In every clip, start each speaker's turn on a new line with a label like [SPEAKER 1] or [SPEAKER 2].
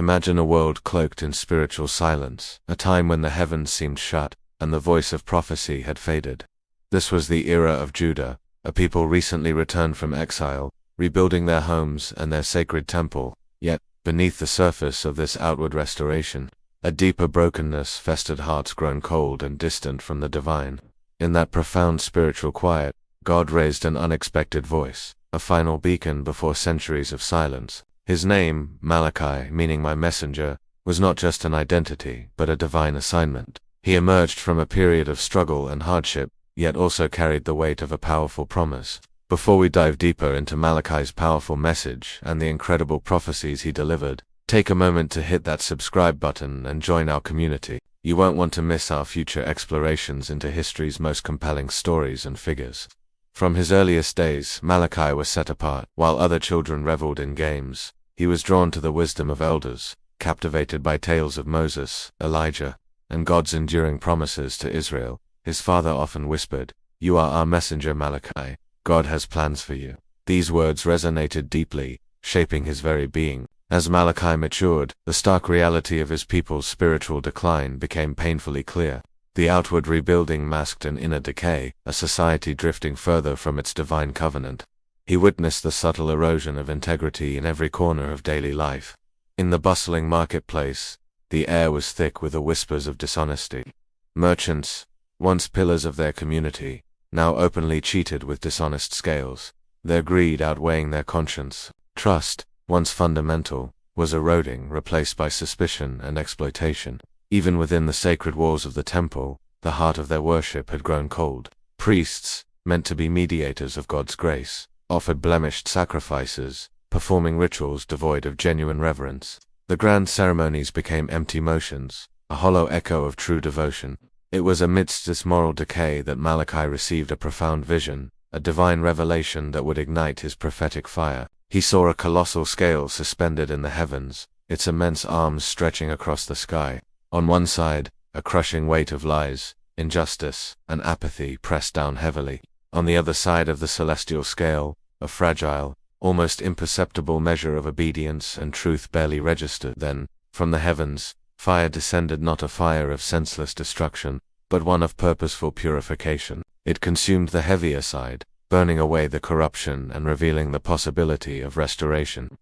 [SPEAKER 1] Imagine a world cloaked in spiritual silence, a time when the heavens seemed shut, and the voice of prophecy had faded. This was the era of Judah, a people recently returned from exile, rebuilding their homes and their sacred temple. Yet, beneath the surface of this outward restoration, a deeper brokenness festered, hearts grown cold and distant from the divine. In that profound spiritual quiet, God raised an unexpected voice, a final beacon before centuries of silence. His name, Malachi, meaning my messenger, was not just an identity, but a divine assignment. He emerged from a period of struggle and hardship, yet also carried the weight of a powerful promise. Before we dive deeper into Malachi's powerful message and the incredible prophecies he delivered, take a moment to hit that subscribe button and join our community. You won't want to miss our future explorations into history's most compelling stories and figures. From his earliest days, Malachi was set apart. While other children reveled in games, he was drawn to the wisdom of elders, captivated by tales of Moses, Elijah, and God's enduring promises to Israel. His father often whispered, "You are our messenger, Malachi. God has plans for you." These words resonated deeply, shaping his very being. As Malachi matured, the stark reality of his people's spiritual decline became painfully clear. The outward rebuilding masked an inner decay, a society drifting further from its divine covenant. He witnessed the subtle erosion of integrity in every corner of daily life. In the bustling marketplace, the air was thick with the whispers of dishonesty. Merchants, once pillars of their community, now openly cheated with dishonest scales, their greed outweighing their conscience. Trust, once fundamental, was eroding, replaced by suspicion and exploitation. Even within the sacred walls of the temple, the heart of their worship had grown cold. Priests, meant to be mediators of God's grace, offered blemished sacrifices, performing rituals devoid of genuine reverence. The grand ceremonies became empty motions, a hollow echo of true devotion. It was amidst this moral decay that Malachi received a profound vision, a divine revelation that would ignite his prophetic fire. He saw a colossal scale suspended in the heavens, its immense arms stretching across the sky. On one side, a crushing weight of lies, injustice, and apathy pressed down heavily. On the other side of the celestial scale, a fragile, almost imperceptible measure of obedience and truth barely registered. Then, from the heavens, fire descended, not a fire of senseless destruction, but one of purposeful purification. It consumed the heavier side, burning away the corruption and revealing the possibility of restoration.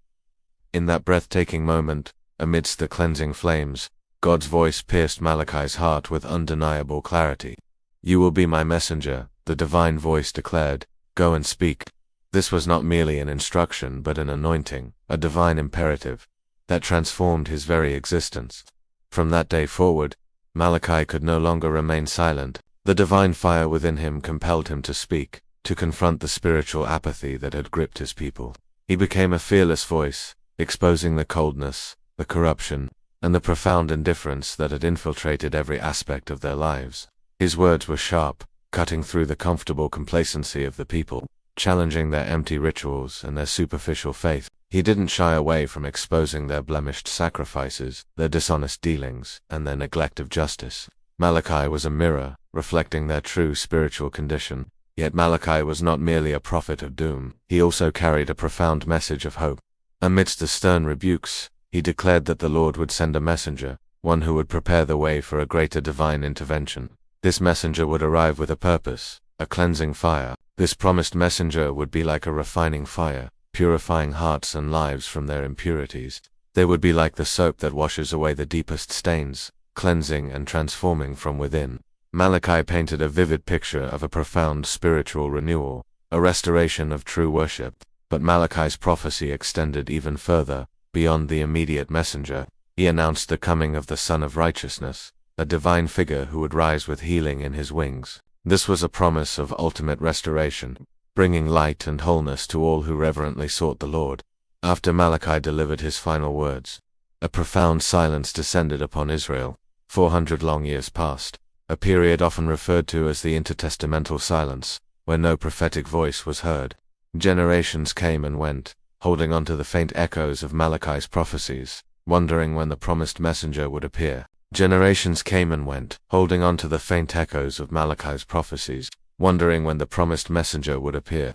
[SPEAKER 1] In that breathtaking moment, amidst the cleansing flames, God's voice pierced Malachi's heart with undeniable clarity. "You will be my messenger," the divine voice declared. "Go and speak." This was not merely an instruction but an anointing, a divine imperative, that transformed his very existence. From that day forward, Malachi could no longer remain silent. The divine fire within him compelled him to speak, to confront the spiritual apathy that had gripped his people. He became a fearless voice, exposing the coldness, the corruption, and the profound indifference that had infiltrated every aspect of their lives. His words were sharp, cutting through the comfortable complacency of the people, challenging their empty rituals and their superficial faith. He didn't shy away from exposing their blemished sacrifices, their dishonest dealings, and their neglect of justice. Malachi was a mirror, reflecting their true spiritual condition. Yet Malachi was not merely a prophet of doom, he also carried a profound message of hope. Amidst the stern rebukes, he declared that the Lord would send a messenger, one who would prepare the way for a greater divine intervention. This messenger would arrive with a purpose, a cleansing fire. This promised messenger would be like a refining fire, purifying hearts and lives from their impurities. They would be like the soap that washes away the deepest stains, cleansing and transforming from within. Malachi painted a vivid picture of a profound spiritual renewal, a restoration of true worship. But Malachi's prophecy extended even further. Beyond the immediate messenger, he announced the coming of the Son of Righteousness, a divine figure who would rise with healing in his wings. This was a promise of ultimate restoration, bringing light and wholeness to all who reverently sought the Lord. After Malachi delivered his final words, a profound silence descended upon Israel. 400 long years passed, a period often referred to as the intertestamental silence, where no prophetic voice was heard. Generations came and went, holding on to the faint echoes of Malachi's prophecies, wondering when the promised messenger would appear. Generations came and went, holding on to the faint echoes of Malachi's prophecies, wondering when the promised messenger would appear.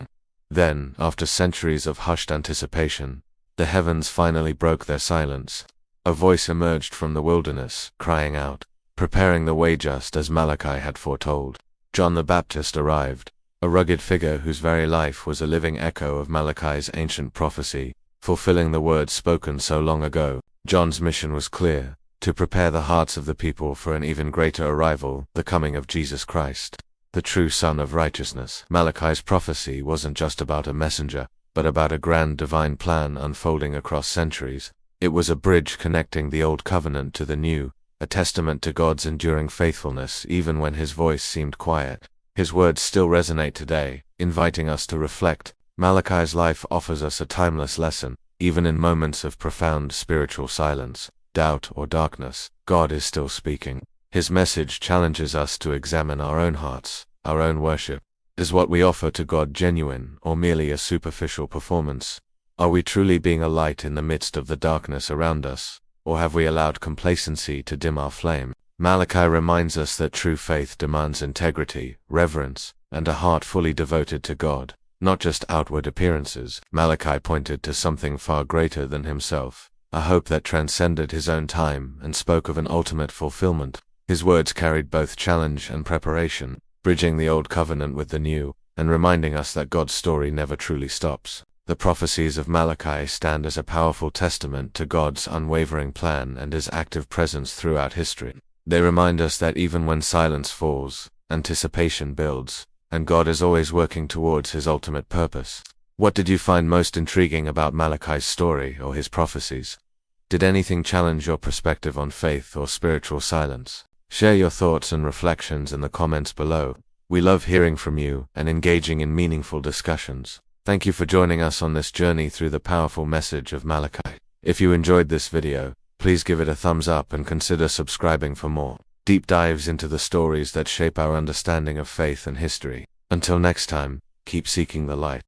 [SPEAKER 1] Then, after centuries of hushed anticipation, the heavens finally broke their silence. A voice emerged from the wilderness, crying out, preparing the way just as Malachi had foretold. John the Baptist arrived, a rugged figure whose very life was a living echo of Malachi's ancient prophecy, fulfilling the words spoken so long ago. John's mission was clear: to prepare the hearts of the people for an even greater arrival, the coming of Jesus Christ, the true Son of Righteousness. Malachi's prophecy wasn't just about a messenger, but about a grand divine plan unfolding across centuries. It was a bridge connecting the Old Covenant to the New, a testament to God's enduring faithfulness even when His voice seemed quiet. His words still resonate today, inviting us to reflect. Malachi's life offers us a timeless lesson. Even in moments of profound spiritual silence, doubt, or darkness, God is still speaking. His message challenges us to examine our own hearts, our own worship. Is what we offer to God genuine, or merely a superficial performance? Are we truly being a light in the midst of the darkness around us, or have we allowed complacency to dim our flame? Malachi reminds us that true faith demands integrity, reverence, and a heart fully devoted to God, not just outward appearances. Malachi pointed to something far greater than himself, a hope that transcended his own time and spoke of an ultimate fulfillment. His words carried both challenge and preparation, bridging the Old Covenant with the New, and reminding us that God's story never truly stops. The prophecies of Malachi stand as a powerful testament to God's unwavering plan and His active presence throughout history. They remind us that even when silence falls, anticipation builds, and God is always working towards His ultimate purpose. What did you find most intriguing about Malachi's story or his prophecies? Did anything challenge your perspective on faith or spiritual silence? Share your thoughts and reflections in the comments below. We love hearing from you and engaging in meaningful discussions. Thank you for joining us on this journey through the powerful message of Malachi. If you enjoyed this video, please give it a thumbs up and consider subscribing for more deep dives into the stories that shape our understanding of faith and history. Until next time, keep seeking the light.